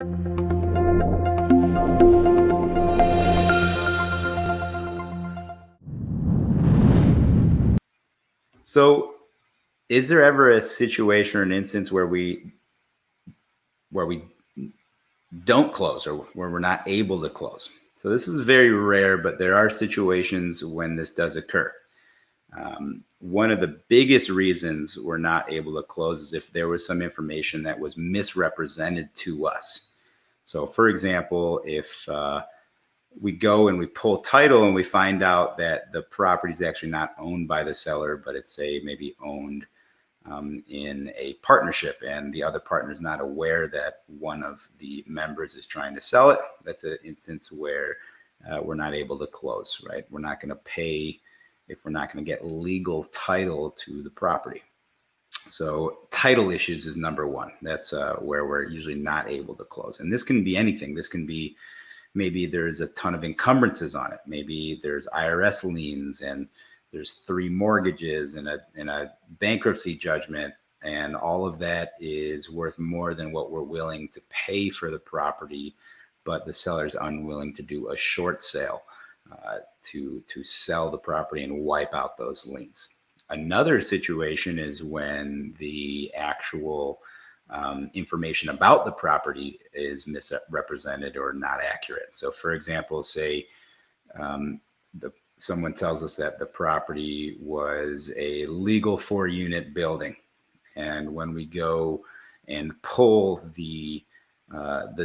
So, is there ever a situation or an instance where we don't close or where we're not able to close? So this is very rare, but there are situations when this does occur. One of the biggest reasons we're not able to close is if there was some information that was misrepresented to us. So, for example, if we go and we pull title and we find out that the property is actually not owned by the seller, but it's say maybe owned in a partnership, and the other partner is not aware that one of the members is trying to sell it. That's an instance where we're not able to close, right? We're not going to pay if we're not going to get legal title to the property. So title issues is number one. That's where we're usually not able to close. And this can be anything. This can be maybe there's a ton of encumbrances on it. Maybe there's IRS liens and there's 3 mortgages and a bankruptcy judgment, and all of that is worth more than what we're willing to pay for the property, but the seller's unwilling to do a short sale to sell the property and wipe out those liens. Another situation is when the actual information about the property is misrepresented or not accurate. So, for example, say someone tells us that the property was a legal 4-unit building, and when we go and pull the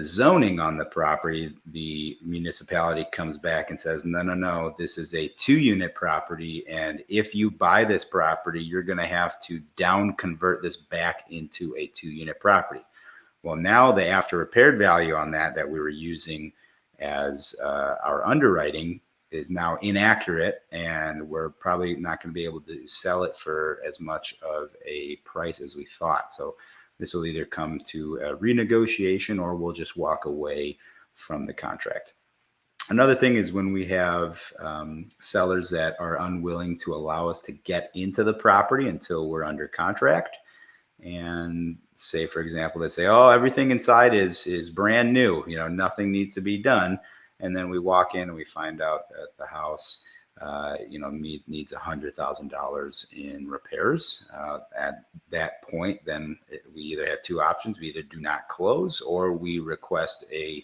zoning on the property, the municipality comes back and says, no, this is a 2-unit property, and if you buy this property, you're going to have to down convert this back into a 2-unit property. Well, now the after repaired value on that we were using as our underwriting is now inaccurate, and we're probably not going to be able to sell it for as much of a price as we thought. So this will either come to a renegotiation or we'll just walk away from the contract. Another thing is when we have sellers that are unwilling to allow us to get into the property until we're under contract. And say, for example, they say, oh, everything inside is brand new, nothing needs to be done. And then we walk in and we find out that the house, needs $100,000 in repairs. At that point, then we either have 2 options: we either do not close or we request a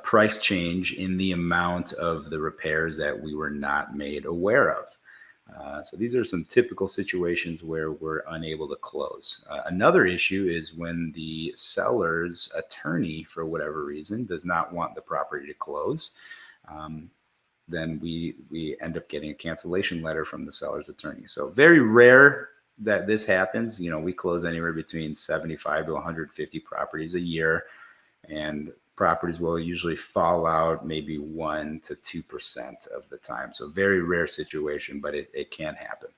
price change in the amount of the repairs that we were not made aware of. So these are some typical situations where we're unable to close. Another issue is when the seller's attorney, for whatever reason, does not want the property to close. Then we end up getting a cancellation letter from the seller's attorney. So very rare that this happens. We close anywhere between 75 to 150 properties a year, and properties will usually fall out maybe 1% to 2% of the time. So very rare situation, but it can happen.